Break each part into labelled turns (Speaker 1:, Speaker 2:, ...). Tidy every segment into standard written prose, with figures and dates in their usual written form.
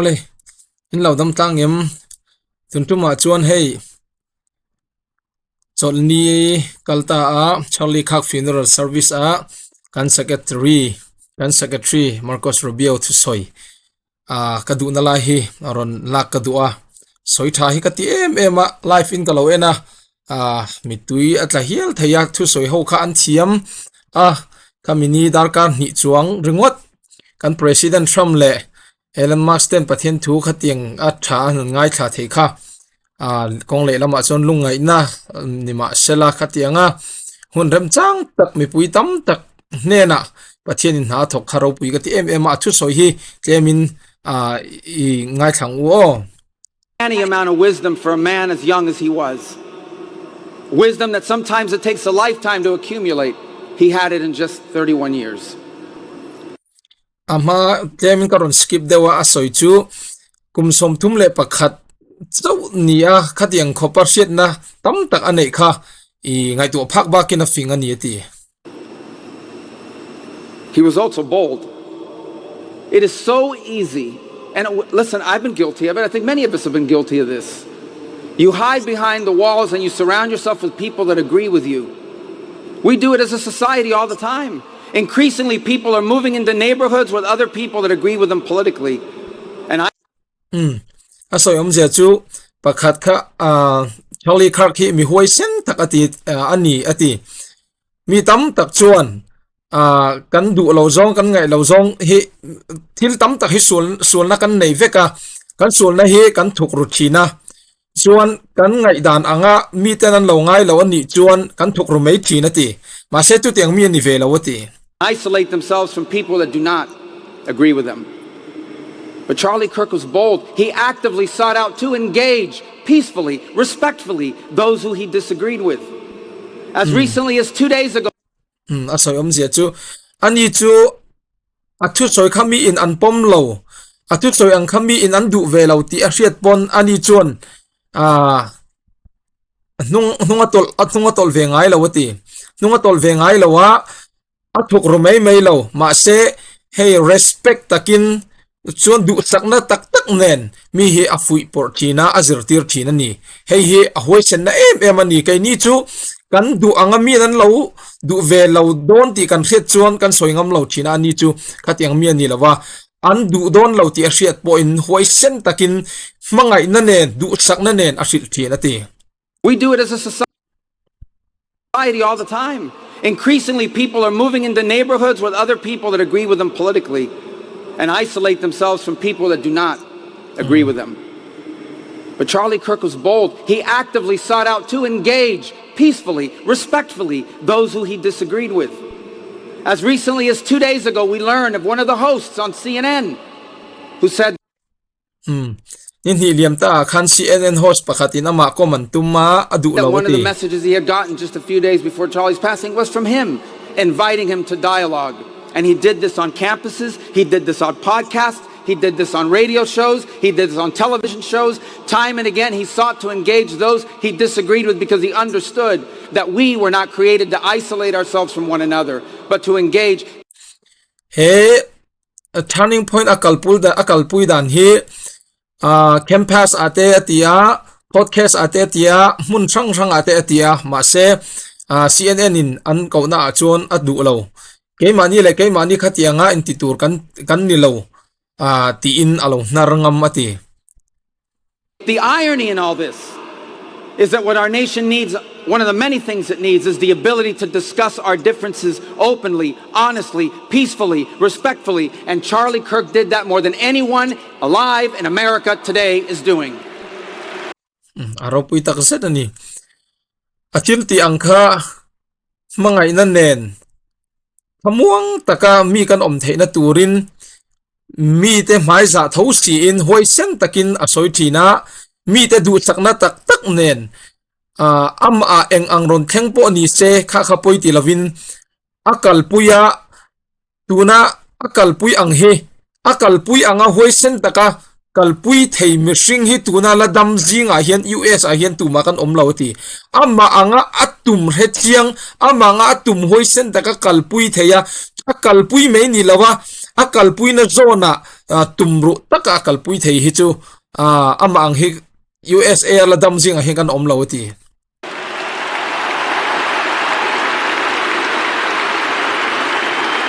Speaker 1: ole in lo dam tang em tun tu ma chuan hei cholni kalta a Charlie Khak funeral service a kan secretary Marcos Rubio Thusawi kadu na lai hi aron lak kadu a soi tha hi kati em a life in kalo ena mitui atla hial thayak Thusawi ho kha an thiam kamini darkar ni chuang ringot kan president Trump le Elon Musk ten Pathian thu khatiang a tha ngai tha thei kha kong le lama chon lungai na nima sela khatianga hun rem chang tak mi pui tam tak ne na Pathian in ha thok kharo pui ka ti em a thu soi hi tlemin I ngai thang wo
Speaker 2: any amount of wisdom for a man as young as he was, wisdom that sometimes it takes a lifetime to accumulate. He had it in just 31 years.
Speaker 1: Ama tlemin karon skip dewa asoi chu kumsom thum le pakhat chau nia khatiang khopar siat na tam tak anei kha I ngai tu phak ba kina finga ni ti.
Speaker 2: He was also bold. It is so easy, and listen, I've been guilty of it. I think many of us have been guilty of this. You hide behind the walls and you surround yourself with people that agree with you. We do it as a society all the time. Increasingly, people are moving into neighborhoods with other people that agree with them politically. And
Speaker 1: Asoy omzia chu pakhat kha Charlie Khak hi mi huai sen tak ati ani ati mi tam tak chuan kan du lo zong kan ngai lo zong hi thil tam tak hi sul na kan nei veka kan sul na hi kan thuk ru thina chuan kan ngai dan anga mi tenan lo ngai lo ani chuan kan thuk ru mei thina ti ma se tu tiang mi ni ve lo ti
Speaker 2: isolate themselves from people that do not agree with them. But Charlie Kirk was bold. He actively sought out to engage peacefully, respectfully, those who he disagreed with. As recently as 2 days ago.
Speaker 1: Asoy omzia chu ani chu athu soi khami in an pom lo athu soi ang khami in an du ve lo ti a hriat pon ani chuan nunga tol ve ngai lo ti nunga tol ve ngai lo wa athuk ru mei lo ma se hey respect takin chuan du sakna tak nen mi hi a fui por thina azir tir thina ni hei hi a hoi sen na em ani kai ni chu kan du anga mi nan lo du ve lo don ti kan hret chuan kan soingam lo thina ani chu khatiang mi ani lawa an du don lo ti a hriat po in hoi sen takin mangai na nen du sakna nen a hril thina ti.
Speaker 2: We do it as a society all the time. Increasingly, people are moving into neighborhoods with other people that agree with them politically and isolate themselves from people that do not agree with them. But Charlie Kirk was bold. He actively sought out to engage peacefully, respectfully, those who he disagreed with. As recently as 2 days ago, we learned of one of the hosts on CNN who said
Speaker 1: In helium ta khan CNN host pakhatin ama komantuma adu
Speaker 2: that one of the
Speaker 1: lawati
Speaker 2: messages he had gotten just a few days before Charlie's passing was from him, inviting him to dialogue. And he did this on campuses, he did this on podcasts, he did this on radio shows, he did this on television shows. Time and again, he sought to engage those he disagreed with because he understood that we were not created to isolate ourselves from one another, but to engage.
Speaker 1: Hey, a turning point akalpui dan hi campus ate atia podcast ate atia mun sang ate atia ma se CNN in an kauna chon adu lo ke mani khatianga institut kan ni lo ti in alo narangam ati.
Speaker 2: The irony in all this is that what our nation needs, one of the many things it needs, is the ability to discuss our differences openly, honestly, peacefully, respectfully, and Charlie Kirk did that more than anyone alive in America today is doing.
Speaker 1: Aropui takset ani atil ti angkha mangai na nen kamuang taka mi kan om theina turin mi te mai za tho si in hoi sen takin asoi thina mi te du sakna tak nen eng angron thengpo ni se kha poi ti lovin akalpuya tuna akalpui anghe akalpui anga hoi sen taka kalpui thei mi hring hi tuna la dam zinga hian US a hian tuma kan omlawti ama anga atum he chiang ama anga atum hoi sen taka kalpui theya kalpui me ni lawa akal pui na zona tumru taka akal pui thei hi chu ama ang hi USA la dam jing a hi kan om lo ti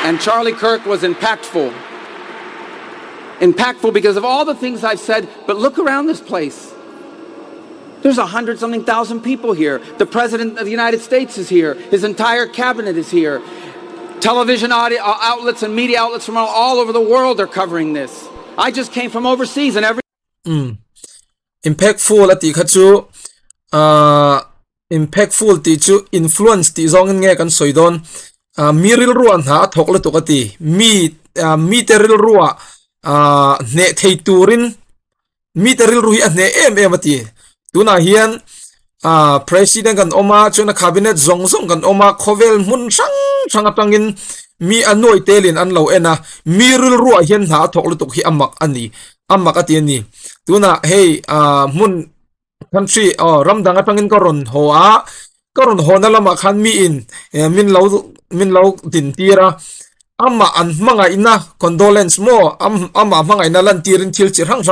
Speaker 2: And Charlie Kirk was impactful. Impactful because of all the things I've said, but look around this place. There's 100-something thousand people here. The President of the United States is here. His entire cabinet is here. Television outlets and media outlets from all over the world are covering this. I just came from overseas and
Speaker 1: impactful ati khachu impactful ti chu influence ti zong nge kan soidon miril ruan ha thokle tokati mi teril ruwa ne thei turin mi teril ruhi ne em ati tuna hian president kan oma chuna cabinet zong kan oma khovel mun sang atangin mi anoi telin an lo ena miril ruwa hian ha thokle tok hi amak ati ni tuna hey mun country ramdang atangin karon ho na lama khan mi in min lo din tira ama an manga ina condolence mo ama manga ina lan tirin thil chi rang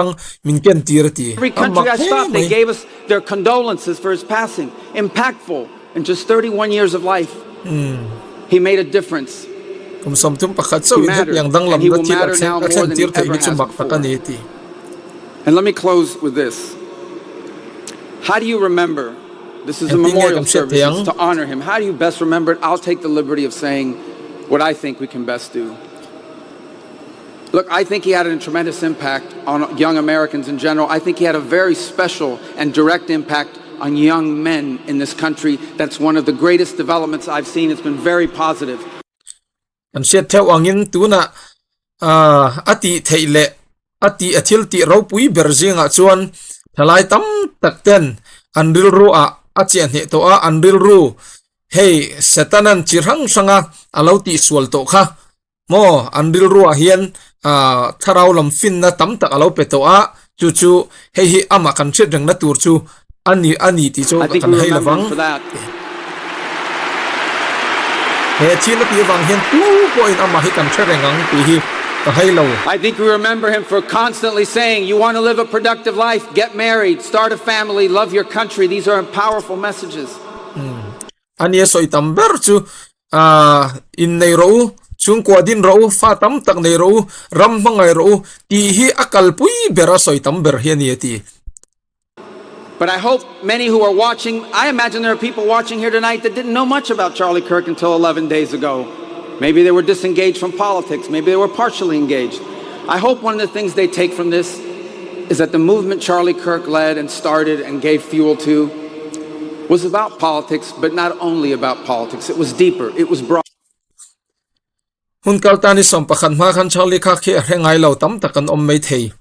Speaker 1: min ken tirati
Speaker 2: every country I stopped, they gave us their condolences for his passing. Impactful. In just 31 years of life, he made a difference.
Speaker 1: kum somtum pakhat so in yang dang lam da thil accent tir thei hi chumak takaneti.
Speaker 2: And let me close with this. How do you remember? This is a memorial service to honor him. How do you best remember it? I'll take the liberty of saying what I think we can best do. Look, I think he had a tremendous impact on young Americans in general. I think he had a very special and direct impact on young men in this country. That's one of the greatest developments I've seen. It's been very positive.
Speaker 1: And set theo angin tuna ati theile ati athil ti ro pui berjinga chuan thalai tam takten anril ru achian he to anril ru hey setanan chirhang sanga alauti sual to kha mo anril ru hian tharau lam fin na tam tak alo pe to chu hey hi ama kan chet rang na tur chu ani ti chu kan hei lawang he chin na ti wang hian tu ko in ama hi kan chet rang ti hi
Speaker 2: I think we remember him for constantly saying, you want to live a productive life, get married, start a family, love your country. These are powerful messages.
Speaker 1: Ania soi tamber chu in nei ro chung kwa din ro fa tam tak nei ro ram mangai ro ti hi akal pui bera soi tamber hianiati.
Speaker 2: But I hope many who are watching, I imagine there are people watching here tonight that didn't know much about Charlie Kirk until 11 days ago. Maybe they were disengaged from politics. Maybe they were partially engaged. I hope one of the things they take from this is that the movement Charlie Kirk led and started and gave fuel to was about politics, but not only about politics. It was deeper. It was broad.
Speaker 1: Hun kaltani som pakhan ma khan Charlie Kirk hi rengai lo tam takan om mai thei.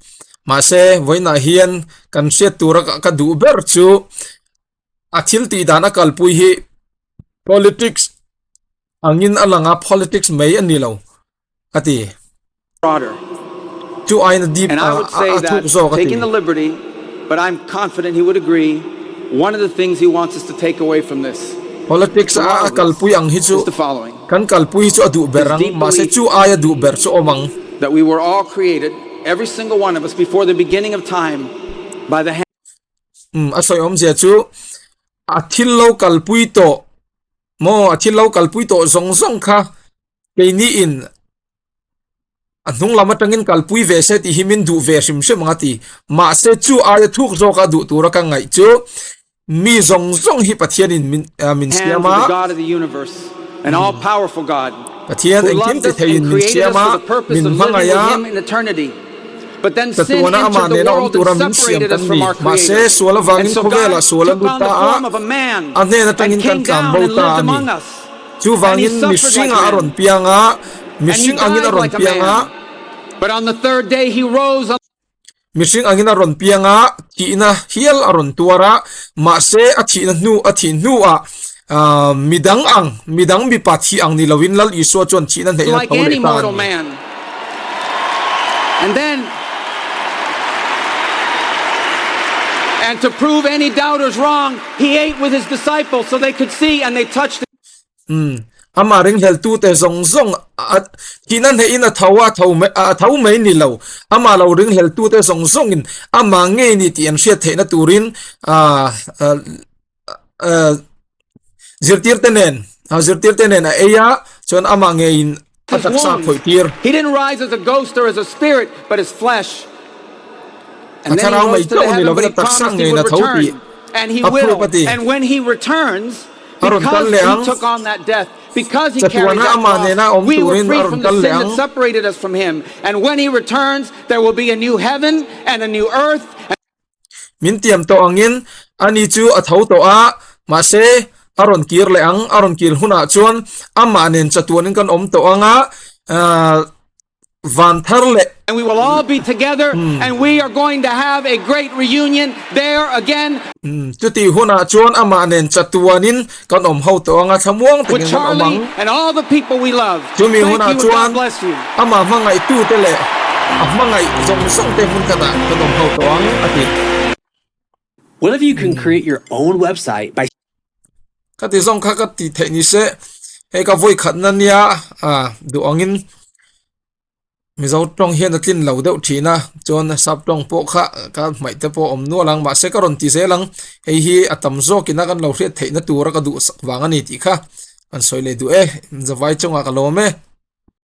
Speaker 1: Ma se voina hian kan se tura ka du ber chu athil ti dana kalpui hi politics angin alanga politics mai anilo ati
Speaker 2: broader
Speaker 1: to aina deep
Speaker 2: and I would say that taking the liberty, but I'm confident he would agree, one of the things he wants us to take away from this
Speaker 1: politics kalpui ang hi chu
Speaker 2: is the following.
Speaker 1: Kan kalpui chu adu berang ma se chu aya du ber chu omang
Speaker 2: that we were all created, every single one of us, before the beginning of time by the hand
Speaker 1: asoi om je chu athil lo kalpui to mo athil lo kalpui to zong kha ke ni in anung lama tangin kalpui ve se ti himin du ve sim mangati ma se chu aya thuk zo ka du tura ka ngai chu mi zong hi pathian in min siama
Speaker 2: God of the universe, an all powerful God
Speaker 1: pathian
Speaker 2: who
Speaker 1: engkim
Speaker 2: loved
Speaker 1: ti
Speaker 2: us
Speaker 1: thein
Speaker 2: and
Speaker 1: min
Speaker 2: created us
Speaker 1: siama
Speaker 2: for the purpose
Speaker 1: min
Speaker 2: of living with
Speaker 1: mangaya
Speaker 2: him in eternity. But then sin
Speaker 1: tatuana ama
Speaker 2: entered the
Speaker 1: ne na om
Speaker 2: world
Speaker 1: tura
Speaker 2: and
Speaker 1: min siam
Speaker 2: separated
Speaker 1: kan
Speaker 2: us from
Speaker 1: ni
Speaker 2: our
Speaker 1: ma se
Speaker 2: Creator.
Speaker 1: suala
Speaker 2: And
Speaker 1: wangin
Speaker 2: so
Speaker 1: khobela
Speaker 2: God
Speaker 1: suala
Speaker 2: took on the
Speaker 1: luta
Speaker 2: form of a man
Speaker 1: ane na
Speaker 2: and
Speaker 1: tangin kan
Speaker 2: came down
Speaker 1: tlam
Speaker 2: and
Speaker 1: bauta
Speaker 2: lived
Speaker 1: ani
Speaker 2: among us.
Speaker 1: chu wangin mishinga aron pianga mishing angin aron pianga
Speaker 2: But on the third day he rose.
Speaker 1: Mishing angin aron pianga ti na hial aron tuara ma se athi nu midang mi pathi ang ni lawin lal iso chon chi na nei na
Speaker 2: Like any mortal man. And to prove any doubters wrong, he ate with his disciples so they could see and they touched
Speaker 1: ama ring hel tu te zong zong kinan he in a thawa thau mai ni lo ama lo ring hel tu te zong zong in ama nge ni ti an hriat theina turin zirtir tenen eya chon ama nge in atak sa khoi tir
Speaker 2: He didn't rise as a ghost or as a spirit, but as flesh. And then he
Speaker 1: Atharau mai
Speaker 2: rose to the
Speaker 1: to ni
Speaker 2: heaven,
Speaker 1: lo
Speaker 2: but he
Speaker 1: tak
Speaker 2: promised
Speaker 1: sang
Speaker 2: he
Speaker 1: nge na
Speaker 2: would
Speaker 1: thau pi
Speaker 2: return. And he
Speaker 1: apro
Speaker 2: will.
Speaker 1: pati
Speaker 2: And when he returns,
Speaker 1: aron
Speaker 2: because
Speaker 1: leang
Speaker 2: he took on that death, because he
Speaker 1: chatuana
Speaker 2: carried that
Speaker 1: ama ne na
Speaker 2: cross,
Speaker 1: om
Speaker 2: we were
Speaker 1: turin
Speaker 2: free
Speaker 1: aron
Speaker 2: from the sin
Speaker 1: leang
Speaker 2: that separated us from him. And when he returns, there will be a new heaven and a new earth.
Speaker 1: min tiam to angin ani chu a thau to a ma se aron kir leang aron kir huna chuan ama nen chatuanin kan om to anga van thar le
Speaker 2: And we will all be together, and we are going to have a great reunion there again
Speaker 1: tuti huna chuan ama nen chatuanin kan om ho to anga thamuang
Speaker 2: with
Speaker 1: tekin kan
Speaker 2: Charlie
Speaker 1: omang
Speaker 2: and all the people we love.
Speaker 1: chumi
Speaker 2: Thank
Speaker 1: huna
Speaker 2: you and
Speaker 1: chuan
Speaker 2: God bless you.
Speaker 1: ama mangai tu te le mangai zong song te hun kata kan om ho to ang ati
Speaker 3: What if you can create your own website by
Speaker 1: kati zong kha ka ti the ni se he ka voi khat na nia du angin mi zo tong hian atlin lo deuh thina chon sap tong po kha ka mai te po om no lang ma se ka ron ti se lang hei hi atam zo kina kan lo hriat theina tura ka du sak wang ani ti kha an soi le du zawai chunga ka lo me